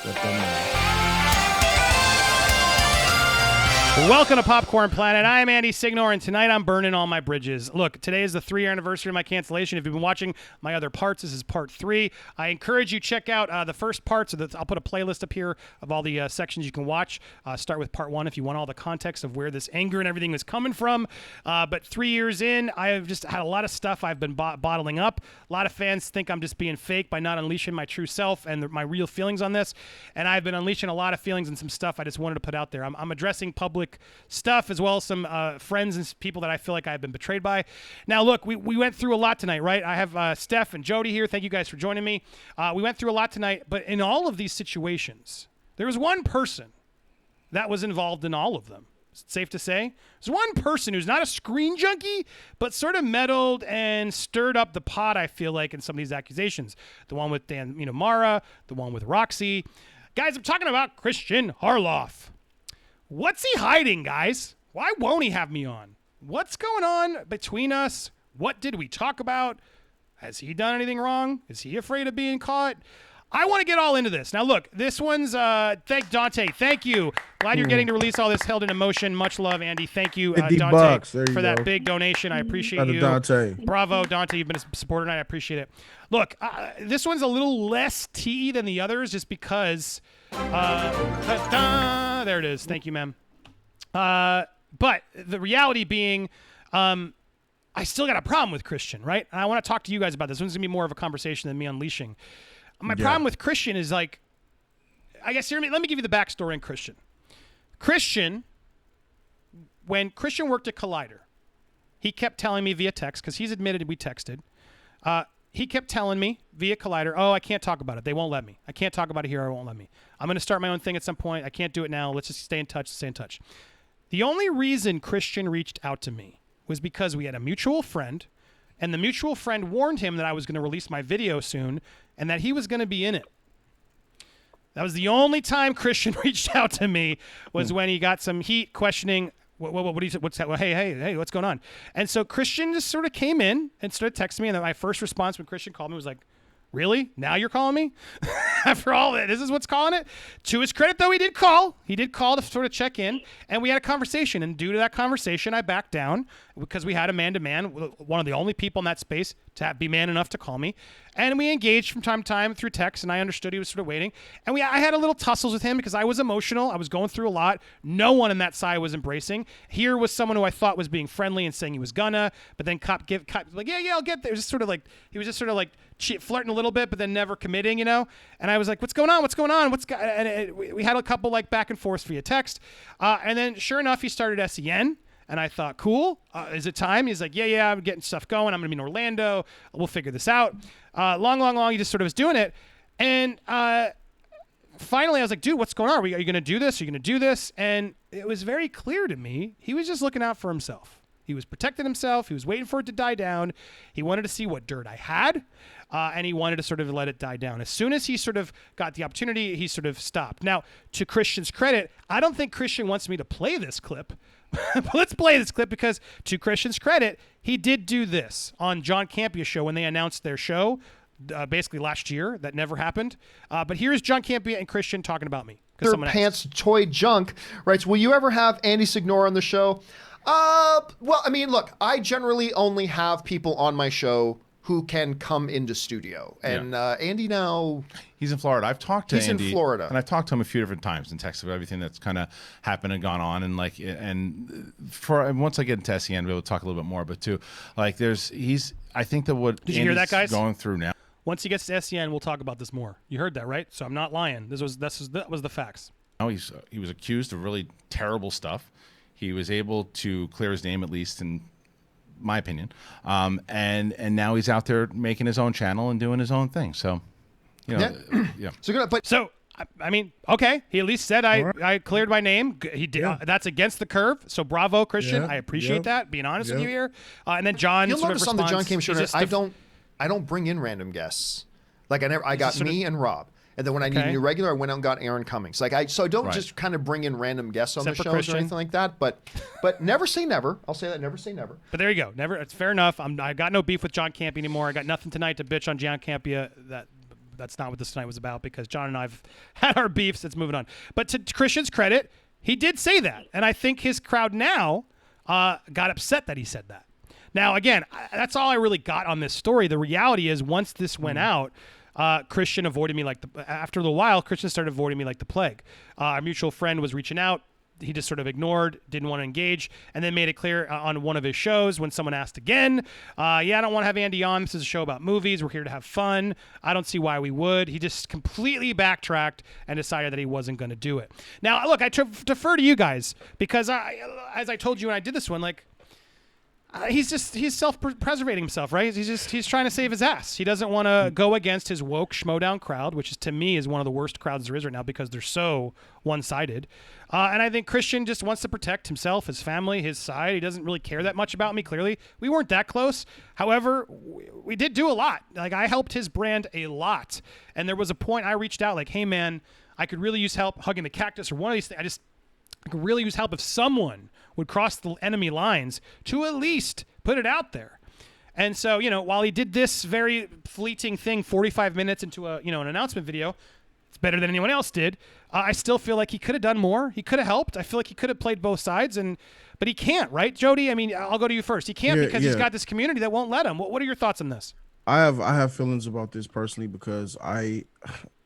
Let them know. Welcome to Popcorn Planet. I'm Andy Signor, and tonight I'm burning all my bridges. Look, today is the 3-year anniversary of my cancellation. If you've been watching my other parts, this is part 3. I encourage you check out the first parts. I'll put a playlist up here of all the sections you can watch. Start with part 1 if you want all the context of where this anger and everything is coming from. But 3 years in, I've just had a lot of stuff I've been bottling up. A lot of fans think I'm just being fake by not unleashing my true self and my real feelings on this. And I've been unleashing a lot of feelings and some stuff I just wanted to put out there. I'm addressing public stuff as well as some friends and people that I feel like I've been betrayed by. Now, look, we went through a lot tonight, right? I have Steph and Jody here. Thank you guys for joining me. We went through a lot tonight, but in all of these situations, there was one person that was involved in all of them. Is it safe to say? There's one person who's not a screen junkie, but sort of meddled and stirred up the pot, I feel like, in some of these accusations. The one with Dan, Mara, the one with Roxy. Guys, I'm talking about Kristian Harloff. What's he hiding, guys? Why won't he have me on? What's going on between us? What did we talk about? Has he done anything wrong? Is he afraid of being caught? I want to get all into this. Now, look, this one's, thank Dante. Thank you. Glad you're getting to release all this held in emotion. Much love, Andy. Thank you, Dante, for that big donation. I appreciate you. Dante. Bravo, Dante. You've been a supporter tonight. I appreciate it. Look, this one's a little less tea than the others just because, there it is. Thank you, ma'am. But the reality being, I still got a problem with Kristian, right? And I want to talk to you guys about this. This one's going to be more of a conversation than me unleashing. My problem with Kristian is let me give you the backstory on Kristian. When Kristian worked at Collider, he kept telling me via text, because he's admitted we texted, he kept telling me via Collider, I can't talk about it. They won't let me. I can't talk about it here. They won't let me. I'm going to start my own thing at some point. I can't do it now. Let's just stay in touch. The only reason Kristian reached out to me was because we had a mutual friend, and the mutual friend warned him that I was going to release my video soon and that he was going to be in it. That was the only time Kristian reached out to me, was when he got some heat questioning, what do you say? What's that? Well, hey, what's going on? And so Kristian just sort of came in and started texting me, and then my first response when Kristian called me was like, really? Now you're calling me? After all that, this is what's calling it? To his credit, though, he did call. He did call to sort of check in, and we had a conversation. And due to that conversation, I backed down because we had a man-to-man, one of the only people in that space to be man enough to call me. And we engaged from time to time through text, and I understood he was sort of waiting. And I had a little tussles with him because I was emotional. I was going through a lot. No one in that side was embracing. Here was someone who I thought was being friendly and saying he was gonna, but then cop like, yeah, I'll get there. It was just sort of like, he was just sort of like flirting a little bit, but then never committing, And I was like, what's going on? We had a couple like back and forth via text. And then sure enough, he started SEN. And I thought, cool. Is it time? He's like, yeah, I'm getting stuff going. I'm going to be in Orlando. We'll figure this out. Long. He just sort of was doing it. And finally, I was like, dude, what's going on? Are you going to do this? Are you going to do this? And it was very clear to me. He was just looking out for himself. He was protecting himself. He was waiting for it to die down. He wanted to see what dirt I had. And he wanted to sort of let it die down. As soon as he sort of got the opportunity, he sort of stopped. Now, to Kristian's credit, I don't think Kristian wants me to play this clip. But let's play this clip because, to Kristian's credit, he did do this on John Campia's show when they announced their show, basically last year. That never happened. But here's John Campia and Kristian talking about me. Their pants toy junk writes, will you ever have Andy Signor on the show? Well, I mean, look, I generally only have people on my show who can come into studio. And Andy now... He's in Florida. I've talked to Andy. He's in Florida. And I've talked to him a few different times and texted about everything that's kind of happened and gone on. And once I get into SEN, we'll be able to talk a little bit more. But too, like I think that what Did you hear that, guys? Going through now. Once he gets to SEN, we'll talk about this more. You heard that, right? So I'm not lying. That was the facts. Oh, he was accused of really terrible stuff. He was able to clear his name, at least in my opinion. And now he's out there making his own channel and doing his own thing. So, yeah. So I mean, okay. He at least said I cleared my name. He did. That's against the curve. So bravo, Kristian. Yeah. I appreciate that. Being honest with you here. And then John. You'll sort notice of on the John Cam show, I don't bring in random guests. Like I got me and Rob. And then when I need a new regular, I went out and got Aaron Cummings. So I don't just kind of bring in random guests on the shows or anything like that. But never say never. I'll say that. Never say never. But there you go. Never. It's fair enough. I got no beef with John Campia anymore. I got nothing tonight to bitch on John Campia. That that's not what this tonight was about, because John and I've had our beefs. It's moving on. But to Kristian's credit, he did say that. And I think his crowd now got upset that he said that. Now, again, that's all I really got on this story. The reality is, once this went out, Kristian avoided me after a little while, Kristian started avoiding me like the plague. Our mutual friend was reaching out. He just sort of ignored, didn't want to engage, and then made it clear on one of his shows when someone asked again, I don't want to have Andy on. This is a show about movies. We're here to have fun. I don't see why we would. He just completely backtracked and decided that he wasn't going to do it. Now, look, I defer to you guys because, as I told you when I did this one, he's self-preservating himself, right? He's trying to save his ass. He doesn't want to go against his woke Schmoedown crowd, which is, to me, is one of the worst crowds there is right now because they're so one-sided. And I think Kristian just wants to protect himself, his family, his side. He doesn't really care that much about me, clearly. We weren't that close. However, we did do a lot. I helped his brand a lot. And there was a point I reached out hey, man, I could really use help hugging the cactus or one of these things. I could really use help if someone would cross the enemy lines to at least put it out there. And so, while he did this very fleeting thing 45 minutes into an announcement video, it's better than anyone else did. I still feel like he could have done more. He could have helped. I feel like he could have played both sides, but he can't, right, Jody? I mean, I'll go to you first. He can't because he's got this community that won't let him. What are your thoughts on this? I have feelings about this personally because I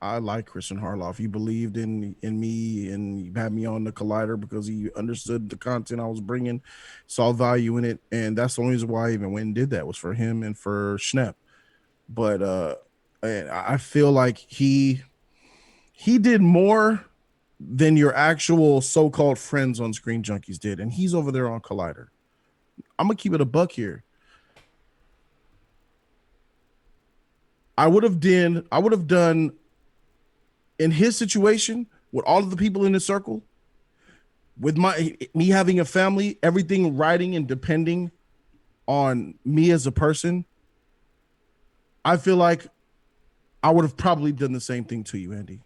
like Kristian Harloff. He believed in me and he had me on the Collider because he understood the content I was bringing, saw value in it, and that's the only reason why I even went and did that was for him and for Schnepp. But and I feel like he did more than your actual so-called friends on Screen Junkies did, and he's over there on Collider. I'm gonna keep it a buck here. I would have done in his situation with all of the people in his circle, with me having a family, everything riding and depending on me as a person. I feel like I would have probably done the same thing to you, Andy,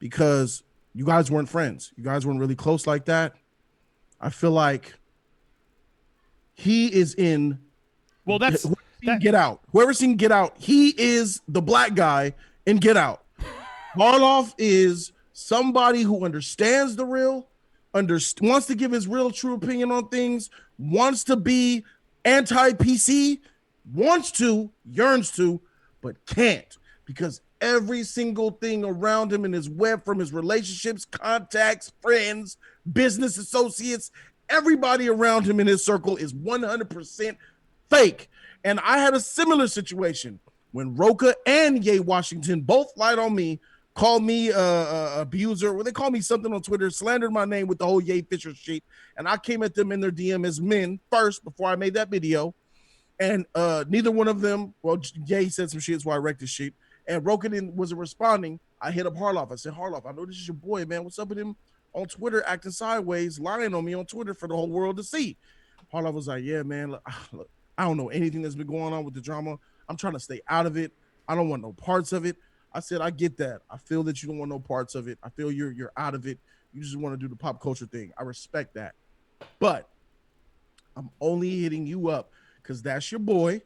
because you guys weren't friends. You guys weren't really close like that. I feel like he is in. Well, that's. Get Out. Whoever's seen Get Out, he is the black guy in Get Out. Harloff is somebody who understands the real, wants to give his real true opinion on things, wants to be anti-PC, yearns to, but can't, because every single thing around him in his web, from his relationships, contacts, friends, business associates, everybody around him in his circle is 100% fake. And I had a similar situation when Roka and Ye Washington both lied on me, called me abuser. Well, they called me something on Twitter, slandered my name with the whole Ye Fisher shit. And I came at them in their DM as men first before I made that video. And neither one of them, well, Ye said some shit, so I wrecked his shit. And Roka wasn't responding. I hit up Harloff. I said, Harloff, I know this is your boy, man. What's up with him on Twitter acting sideways, lying on me on Twitter for the whole world to see? Harloff was like, yeah, man, look, I don't know anything that's been going on with the drama. I'm trying to stay out of it. I don't want no parts of it. I said, I get that. I feel that you don't want no parts of it. I feel you're out of it. You just want to do the pop culture thing. I respect that. But I'm only hitting you up because that's your boy.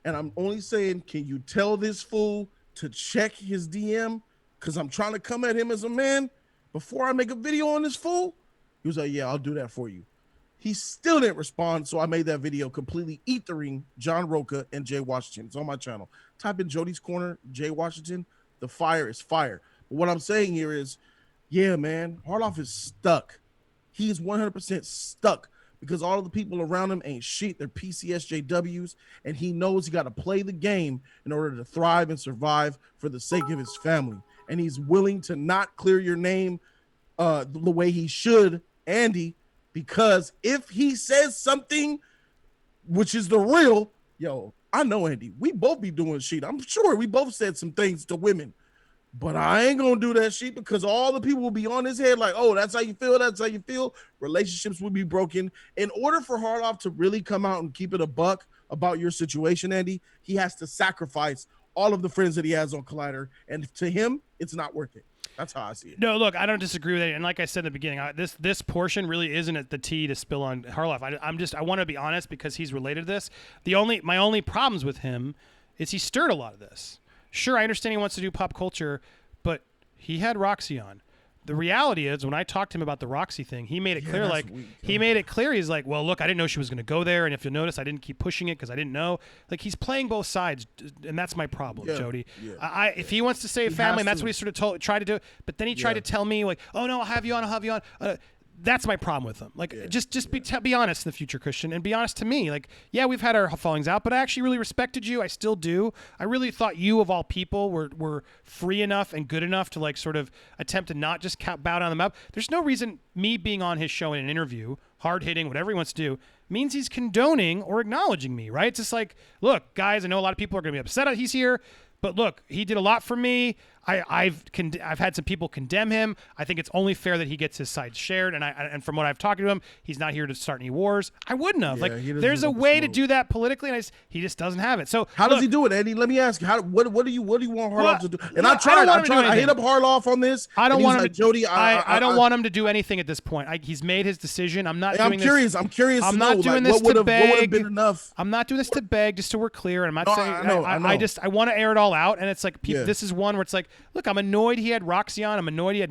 And I'm only saying, can you tell this fool to check his DM? Because I'm trying to come at him as a man before I make a video on this fool. He was like, yeah, I'll do that for you. He still didn't respond, so I made that video completely ethering John Roka and Jay Washington. It's on my channel. Type in Jody's Corner, Jay Washington. The fire is fire. But what I'm saying here is, yeah, man, Harloff is stuck. He is 100% stuck because all of the people around him ain't shit. They're PCSJWs, and he knows he got to play the game in order to thrive and survive for the sake of his family. And he's willing to not clear your name the way he should, Andy, because if he says something, which is the real, yo, I know, Andy, we both be doing shit. I'm sure we both said some things to women, but I ain't going to do that shit because all the people will be on his head like, oh, that's how you feel. That's how you feel. Relationships will be broken. In order for Harloff to really come out and keep it a buck about your situation, Andy, he has to sacrifice all of the friends that he has on Collider. And to him, it's not worth it. That's how I see it. No, look, I don't disagree with it. And like I said in the beginning, this portion really isn't at the tea to spill on Harloff. I want to be honest because he's related to this. My only problems with him is he stirred a lot of this. Sure, I understand he wants to do pop culture, but he had Roxy on. The reality is, when I talked to him about the Roxy thing, he made it clear. Like he made it clear, he's like, "Well, look, I didn't know she was going to go there, and if you'll notice, I didn't keep pushing it because I didn't know." Like he's playing both sides, and that's my problem, Jody. Yeah. If he wants to save family, and that's what he sort of tried to do. But then he tried to tell me like, "Oh no, I'll have you on. That's my problem with him. Like, just be honest in the future, Kristian, and be honest to me. Like, yeah, we've had our fallings out, but I actually really respected you. I still do. I really thought you, of all people, were free enough and good enough to like sort of attempt to not just bow down the mouth. There's no reason me being on his show in an interview, hard hitting, whatever he wants to do, means he's condoning or acknowledging me, right? It's just like, look, guys, I know a lot of people are going to be upset that he's here, but look, he did a lot for me. I've had some people condemn him. I think it's only fair that he gets his side shared. And from what I've talked to him, he's not here to start any wars. I wouldn't have. There's a way to do that politically, and he just doesn't have it. So how does he do it, Eddie? Let me ask you. What do you want Harloff to do? And I tried. I hit up Harloff on this. I don't want him, Jody. I don't want him to do anything at this point. He's made his decision. I'm not doing this. I'm curious. I'm not doing this to beg. What would have been enough? I'm not doing this to beg. Just so we're clear. I'm not saying. I want to air it all out, and it's like this is one where it's like, look, I'm annoyed he had Roxy on. I'm annoyed he had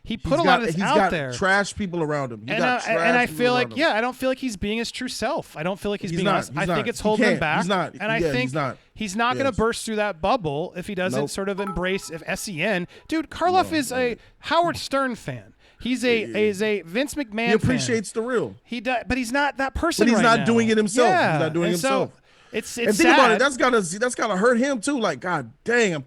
he put a lot of this out there. Trash people around him. And I feel like, I don't feel like he's being his true self. I don't feel like he's being honest. I think it's holding him back. He's not. And I think he's not going to burst through that bubble if he doesn't sort of embrace SEN. Dude, Harloff is a Howard Stern fan. He's a Vince McMahon. He appreciates the real. He does, but he's not that person. But he's right not doing it himself. Yeah. He's not doing it himself. It's and think sad. about it. That's gotta hurt him too. Like, God dang,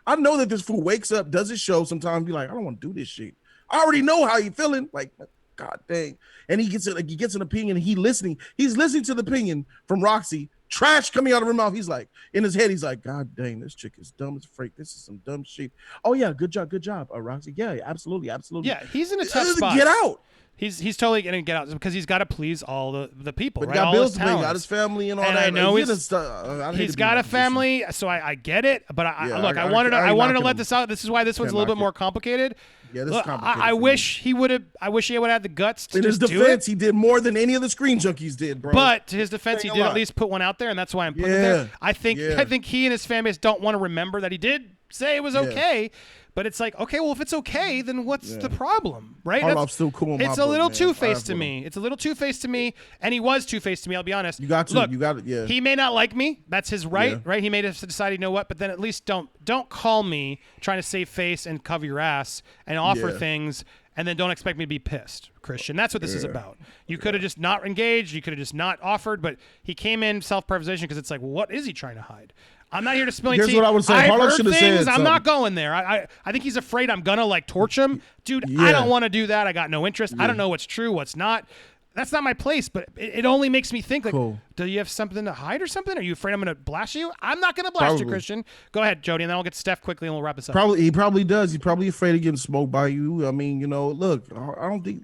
I know that this fool wakes up, does his show sometimes, be like, I don't want to do this shit. I already know how he's feeling. Like, God dang. And he gets an opinion. He's listening to the opinion from Roxy. Trash coming out of her mouth. He's like, in his head, he's like, God dang, this chick is dumb as freak. This is some dumb shit. Oh yeah, good job, Roxy. Yeah, absolutely. Yeah, he's in a tough spot. Get out. He's totally going to get out because he's got to please all the people, but right? Got all bills his to pay, got his family and all and that. I know he's got a family, so I get it. But I wanted to let this out. This is why this one's a little bit more complicated. Yeah, this is complicated. I wish he would have had the guts to in his defense, he did more than any of the Screen Junkies did, bro. But to his defense, he did at least put one out there, and that's why I'm putting it there. I think he and his fan base don't want to remember that he did say it was okay. But it's like, okay, well, if it's okay, then what's the problem, right? Harloff's still cool. It's a little two-faced to me. It's a little two-faced to me, and he was two-faced to me. I'll be honest. You got it. Yeah. He may not like me. That's his right, right? He may have decided, you know what? But then at least don't call me trying to save face and cover your ass and offer things, and then don't expect me to be pissed, Kristian. That's what this is about. You could have just not engaged. You could have just not offered. But he came in self-preservation because it's like, well, what is he trying to hide? I'm not here to spill any tea. Here's what I would say. Harloff should have said I'm not going there. I think he's afraid I'm going to like torch him. Dude, I don't want to do that. I got no interest. I don't know what's true, what's not. That's not my place, but it only makes me think like, do you have something to hide or something? Are you afraid I'm going to blast you? I'm not going to blast you, Kristian. Go ahead, Jody, and then I'll get to Steph quickly and we'll wrap this up. He probably does. He's probably afraid of getting smoked by you. I mean, look, I don't think,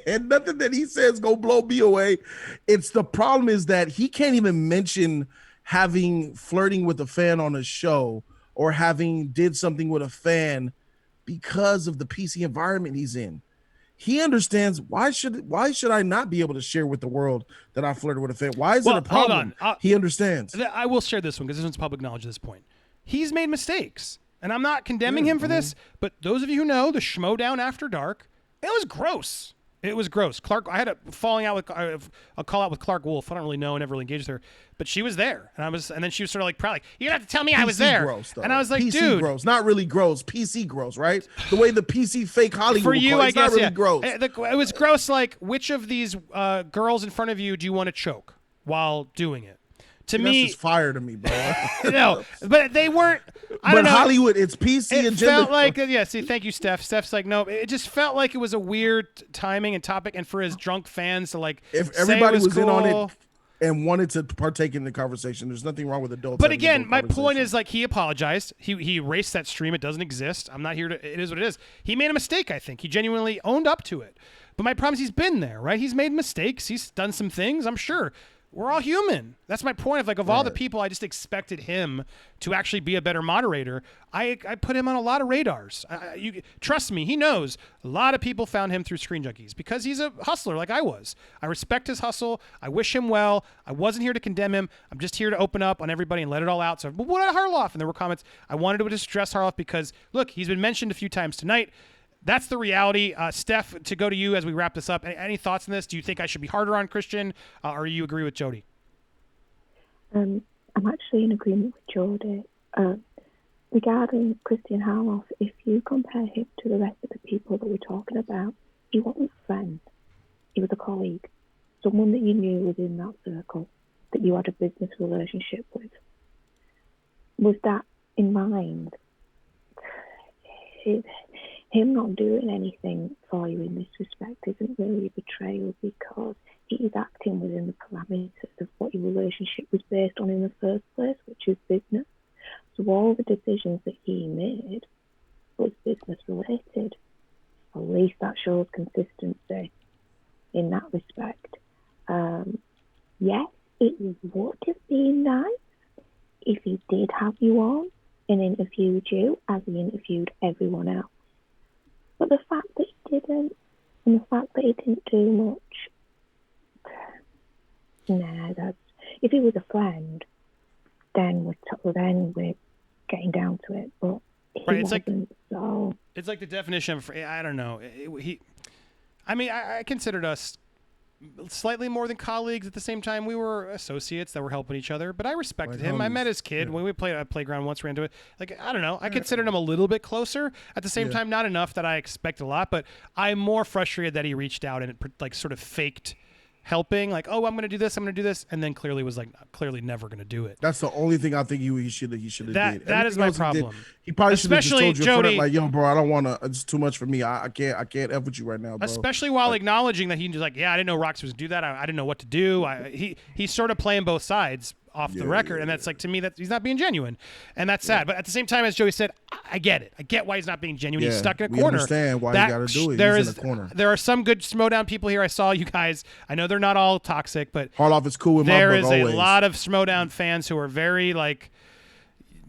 and nothing that he says go blow me away. It's the problem is that he can't even mention flirting with a fan on a show or having did something with a fan because of the PC environment he's in. He understands why should I not be able to share with the world that I flirted with a fan? Why is it a problem? Hold on. He understands. I will share this one because this one's public knowledge at this point. He's made mistakes, and I'm not condemning him for this, but those of you who know the Schmoedown After Dark, it was gross. It was gross. I had a falling out with a call out with Clark Wolf. I don't really know. I never really engaged with her, but she was there, and then she was sort of like proud, like, you don't have to tell me I was there. Gross, and I was like, PC dude, gross, not really gross. PC gross, right? The way the PC fake Hollywood for you, I guess, not really gross. It was gross. Like, which of these girls in front of you do you want to choke while doing it? To me, that's just fire to me, bro. No, but they weren't. I don't know. Hollywood, it's PC it agenda. Felt like see, thank you, Steph. Steph's like, no, it just felt like it was a weird timing and topic, and for his drunk fans to like, if everybody was cool. in on it and wanted to partake in the conversation, there's nothing wrong with adults. But again, my point is like he apologized. He erased that stream. It doesn't exist. I'm not here to. It is what it is. He made a mistake. I think he genuinely owned up to it. But my problem is he's been there, right? He's made mistakes. He's done some things. I'm sure. We're all human. That's my point. Of all the people, I just expected him to actually be a better moderator. I put him on a lot of radars. You trust me, he knows. A lot of people found him through Screen Junkies because he's a hustler like I was. I respect his hustle. I wish him well. I wasn't here to condemn him. I'm just here to open up on everybody and let it all out. So, but what about Harloff? And there were comments. I wanted to just address Harloff because, look, he's been mentioned a few times tonight. That's the reality. Steph, to go to you as we wrap this up. Any thoughts on this? Do you think I should be harder on Kristian, or you agree with Jody? I'm actually in agreement with Jody. Regarding Kristian Harloff, if you compare him to the rest of the people that we're talking about, he wasn't a friend. He was a colleague, someone that you knew within that circle, that you had a business relationship with. With that in mind, him not doing anything for you in this respect isn't really a betrayal because he is acting within the parameters of what your relationship was based on in the first place, which is business. So all the decisions that he made was business related. At least that shows consistency in that respect. Yes, it would have been nice if he did have you on and interviewed you as he interviewed everyone else. But the fact that he didn't, and the fact that he didn't do much, if he was a friend, then we're getting down to it. But he wasn't, so it's like the definition of, I don't know. I considered us slightly more than colleagues. At the same time, we were associates that were helping each other, but I respected him. Homies. I met his kid when we played at Playground once, ran into it. I don't know. I considered him a little bit closer. At the same time, not enough that I expect a lot, but I'm more frustrated that he reached out and sort of faked helping, I'm going to do this, and then clearly was clearly never going to do it. That's the only thing I think he should have did. That is my problem. He probably should have just told you Jody, yo, bro, I don't want to. It's too much for me. I can't F with you right now, bro. Especially while acknowledging that he's I didn't know Rox was going to do that. I didn't know what to do. He's sort of playing both sides off the record, and that's to me that he's not being genuine, and that's sad. But at the same time, as Joey said, I get it. I get why he's not being genuine. He's stuck in a corner. We understand why you got to do it. He's in a corner. There are some good Schmoedown people here. I saw you guys. I know they're not all toxic, but Harloff is cool with my book there is always. A lot of Schmoedown fans who are very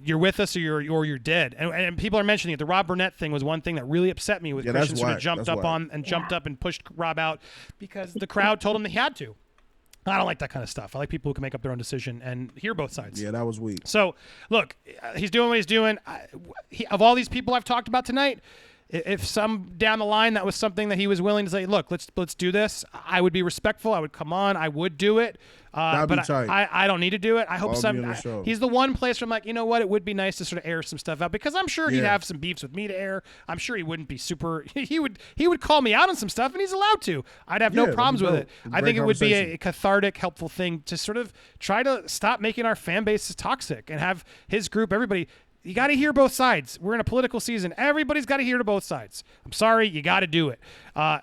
you're with us or you're dead. And people are mentioning it. The Rob Burnett thing was one thing that really upset me with Kristian sort of jumped up and pushed Rob out because the crowd told him that he had to. I don't like that kind of stuff. I like people who can make up their own decision and hear both sides. Yeah, that was weak. So, look, he's doing what he's doing. Of all these people I've talked about tonight, if some down the line that was something that he was willing to say, look, let's do this, I would be respectful. I would come on. I would do it. But I don't need to do it. I hope he's the one place where I'm like, you know what? It would be nice to sort of air some stuff out because I'm sure he'd have some beefs with me to air. I'm sure he wouldn't be super. He would call me out on some stuff, and he's allowed to. I'd have no problems with it. I think it would be a cathartic, helpful thing to sort of try to stop making our fan base toxic and have his group, everybody. You got to hear both sides. We're in a political season. Everybody's got to hear to both sides. I'm sorry, you got to do it.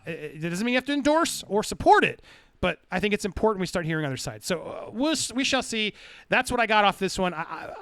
It doesn't mean you have to endorse or support it, but I think it's important we start hearing other sides. So we shall see. That's what I got off this one. I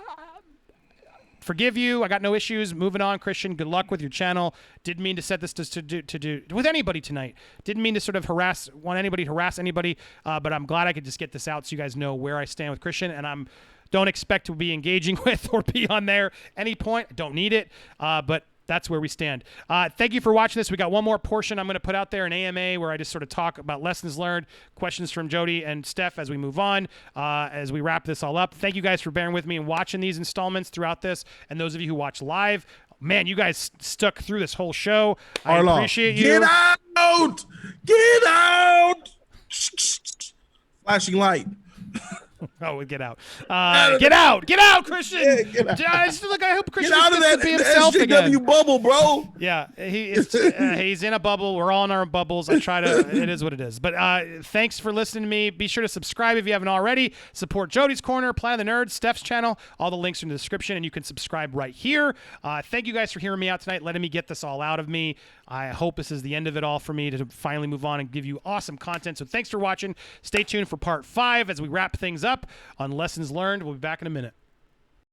forgive you. I got no issues. Moving on, Kristian. Good luck with your channel. Didn't mean to set this to do with anybody tonight. Didn't mean to sort of harass anybody, but I'm glad I could just get this out so you guys know where I stand with Kristian, and don't expect to be engaging with or be on there any point. Don't need it, but that's where we stand. Thank you for watching this. We got one more portion I'm going to put out there, an AMA, where I just sort of talk about lessons learned, questions from Jody and Steph as we move on, as we wrap this all up. Thank you guys for bearing with me and watching these installments throughout this, and those of you who watch live. Man, you guys stuck through this whole show. I appreciate you. Get out! Get out! Flashing light. Oh, get out! Get out! Get out, Kristian! Yeah, get out. I hope Kristian get out of that be himself SJW again. bubble, bro. Yeah, he's in a bubble. We're all in our bubbles. I try to. It is what it is. But thanks for listening to me. Be sure to subscribe if you haven't already. Support Jody's Corner, Planet of the Nerds, Steph's channel. All the links are in the description, and you can subscribe right here. Thank you guys for hearing me out tonight, letting me get this all out of me. I hope this is the end of it all for me to finally move on and give you awesome content. So thanks for watching. Stay tuned for part 5 as we wrap things up on Lessons Learned. We'll be back in a minute.